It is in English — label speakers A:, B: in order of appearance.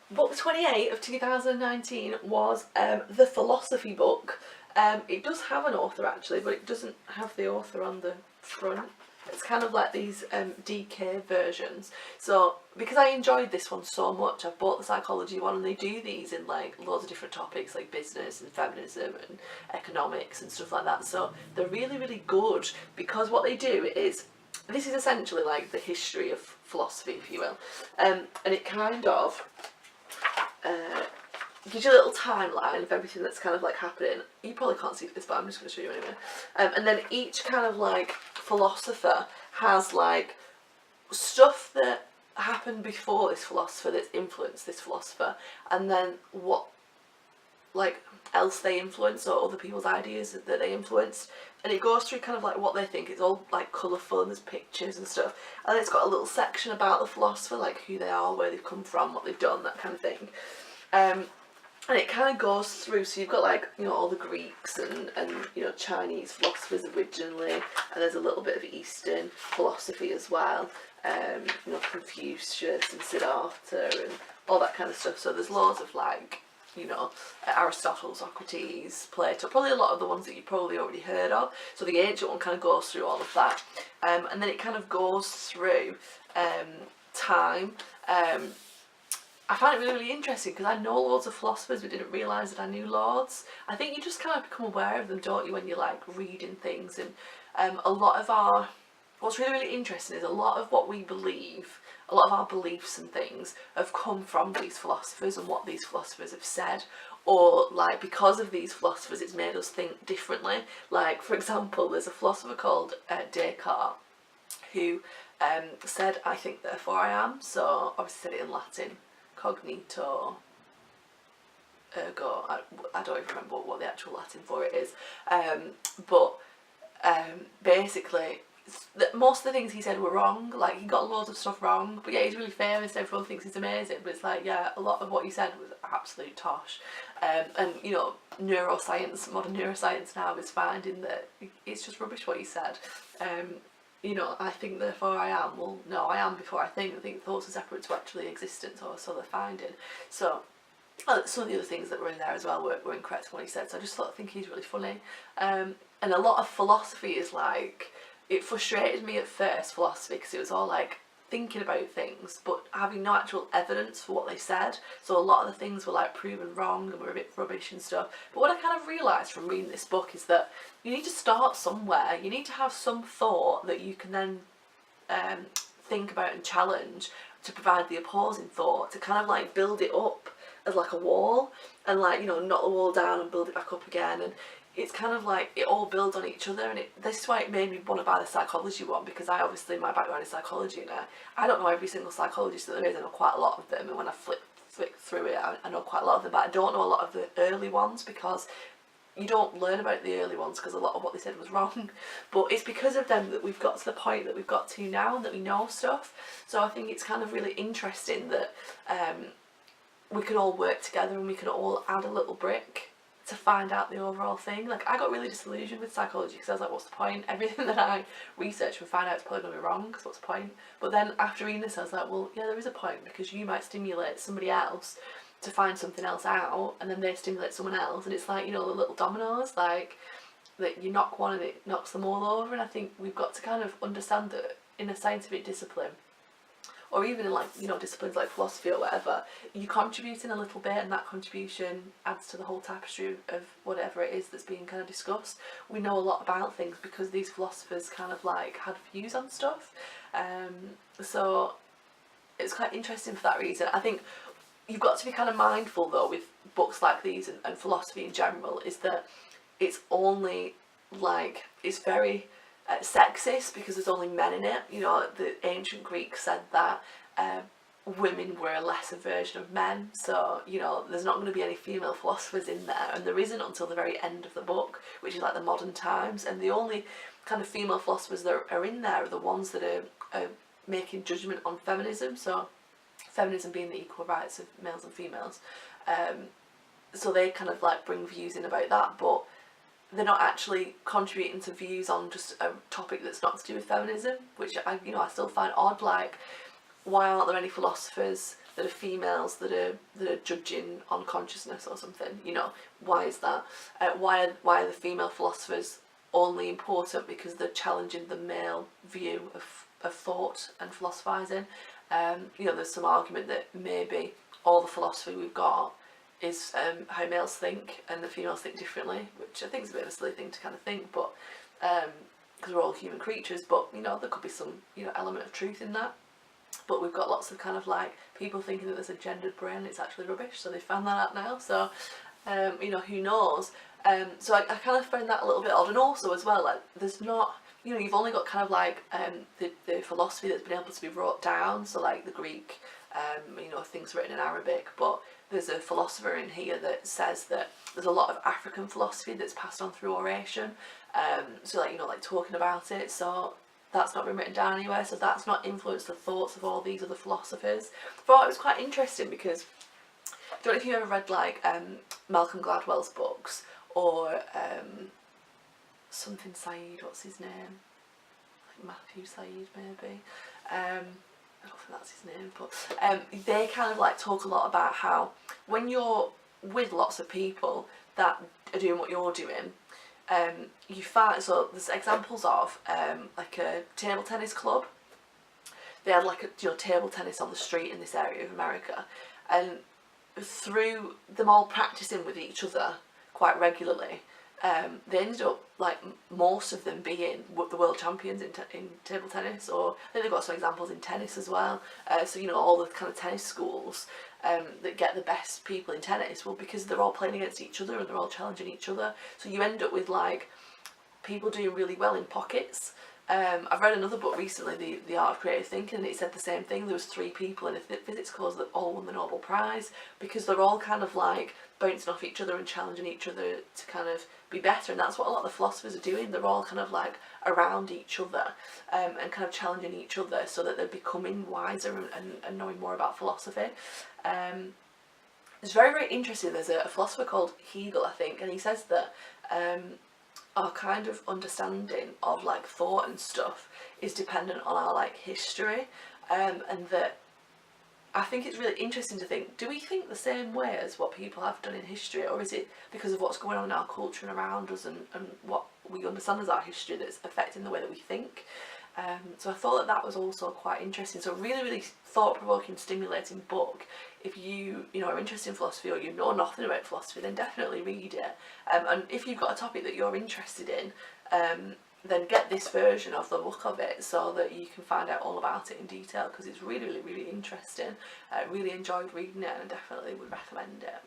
A: Book 28 of 2019 was the Philosophy book. It does have an author actually, but it doesn't have the author on the front. It's kind of like these DK versions. So because I enjoyed this one so much, I've bought the psychology one, and they do these in like loads of different topics like business and feminism and economics and stuff like that. So they're really, really good, because what they do is, this is essentially like the history of philosophy, if you will, and it kind of gives you a little timeline of everything that's kind of like happening. You probably can't see this, but I'm just going to show you anyway. And then each kind of like philosopher has like stuff that happened before this philosopher that's influenced this philosopher, and then what like else they influence, or other people's ideas that they influenced. And it goes through kind of like what they think. It's all like colourful and there's pictures and stuff, and then it's got a little section about the philosopher, like who they are, where they've come from, what they've done, that kind of thing. And it kind of goes through, so you've got like, you know, all the Greeks and you know, Chinese philosophers originally, and there's a little bit of Eastern philosophy as well, you know, Confucius and Siddhartha and all that kind of stuff. So there's loads of like, you know, Aristotle, Socrates, Plato, probably a lot of the ones that you probably already heard of. So the ancient one kind of goes through all of that, and then it kind of goes through time. I find it really, really interesting, because I know loads of philosophers but didn't realise that I knew loads. I think you just kind of become aware of them, don't you, when you're like reading things. And a lot of what's really, really interesting is a lot of what we believe, a lot of our beliefs and things have come from these philosophers and what these philosophers have said, or like because of these philosophers it's made us think differently. Like for example, there's a philosopher called Descartes, who said, "I think therefore I am." So obviously said it in Latin, cognito ergo. I don't even remember what the actual Latin for it is, but basically most of the things he said were wrong. Like he got loads of stuff wrong, but yeah, he's really famous, everyone thinks he's amazing, but it's like, yeah, a lot of what he said was absolute tosh. And you know, neuroscience, modern neuroscience now is finding that it's just rubbish what he said. You know, I think therefore I am. Well, no, I am before I think. I think thoughts are separate to actually existence, or so they're finding. So some of the other things that were in there as well were incorrect from what he said. So I just think he's really funny. And a lot of philosophy is like, it frustrated me at first, philosophy, because it was all like thinking about things but having no actual evidence for what they said. So a lot of the things were like proven wrong and were a bit rubbish and stuff. But what I kind of realised from reading this book is that you need to start somewhere. You need to have some thought that you can then think about and challenge, to provide the opposing thought, to kind of like build it up as like a wall, and like, you know, knock the wall down and build it back up again. And it's kind of like it all builds on each other, and this is why it made me want to buy the psychology one, because I obviously, my background is psychology, and I don't know every single psychologist that there is. I know quite a lot of them, and when I flick through it, I know quite a lot of them, but I don't know a lot of the early ones, because you don't learn about the early ones, because a lot of what they said was wrong. But it's because of them that we've got to the point that we've got to now, and that we know stuff. So I think it's kind of really interesting that we can all work together, and we can all add a little brick to find out the overall thing. Like I got really disillusioned with psychology, because I was like, what's the point? Everything that I research and find out is probably going to be wrong, because what's the point? But then after reading this I was like, well yeah, there is a point, because you might stimulate somebody else to find something else out, and then they stimulate someone else, and it's like, you know, the little dominoes, like that you knock one and it knocks them all over. And I think we've got to kind of understand that in a scientific discipline, or even in like, you know, disciplines like philosophy or whatever, you contribute in a little bit, and that contribution adds to the whole tapestry of whatever it is that's being kind of discussed. We know a lot about things because these philosophers kind of like had views on stuff, so it's quite interesting for that reason. I think you've got to be kind of mindful though with books like these, and philosophy in general, is that it's only like, it's very sexist, because there's only men in it. You know, the ancient Greeks said that women were a lesser version of men, so you know, there's not going to be any female philosophers in there, and there isn't until the very end of the book, which is like the modern times. And the only kind of female philosophers that are in there are the ones that are making judgment on feminism, so feminism being the equal rights of males and females. So they kind of like bring views in about that, but they're not actually contributing to views on just a topic that's not to do with feminism, which I still find odd. Like, why aren't there any philosophers that are females that are judging on consciousness or something. You know, why is that? Why are the female philosophers only important because they're challenging the male view of thought and philosophising? You know, there's some argument that maybe all the philosophy we've got is how males think and the females think differently, which I think is a bit of a silly thing to kind of think, but because we're all human creatures, but you know, there could be some, you know, element of truth in that. But we've got lots of kind of like people thinking that there's a gendered brain, it's actually rubbish, so they found that out now, so you know, who knows. So I kind of find that a little bit odd, and also as well, like, there's not, you know, you've only got kind of like the philosophy that's been able to be wrote down, so like the Greek, you know, things written in Arabic, but there's a philosopher in here that says that there's a lot of African philosophy that's passed on through oration, so like, you know, like talking about it, so that's not been written down anywhere, so that's not influenced the thoughts of all these other philosophers. I thought it was quite interesting because I don't know if you ever read like Malcolm Gladwell's books, or something Said, what's his name? Like Matthew Said maybe. I don't think that's his name, but they kind of like talk a lot about how when you're with lots of people that are doing what you're doing, you find, so there's examples of like a table tennis club. They had like a, you know, table tennis on the street in this area of America, and through them all practicing with each other quite regularly, they ended up, like, most of them being the world champions in table tennis, or I think they've got some examples in tennis as well. So, you know, all the kind of tennis schools that get the best people in tennis, well, because they're all playing against each other and they're all challenging each other. So you end up with, like, people doing really well in pockets. I've read another book recently, The Art of Creative Thinking, and it said the same thing. There was 3 people in a physics course that all won the Nobel Prize because they're all kind of like bouncing off each other and challenging each other to kind of be better, and that's what a lot of the philosophers are doing. They're all kind of like around each other and kind of challenging each other so that they're becoming wiser and knowing more about philosophy. It's very, very interesting. There's a philosopher called Hegel, I think, and he says that our kind of understanding of like thought and stuff is dependent on our like history, and that I think it's really interesting to think, do we think the same way as what people have done in history, or is it because of what's going on in our culture and around us and what we understand as our history that's affecting the way that we think? So I thought that was also quite interesting. So a really, really thought-provoking, stimulating book. If you know, are interested in philosophy or you know nothing about philosophy, then definitely read it. And if you've got a topic that you're interested in, then get this version of the book of it so that you can find out all about it in detail, because it's really, really, really interesting. I really enjoyed reading it and definitely would recommend it.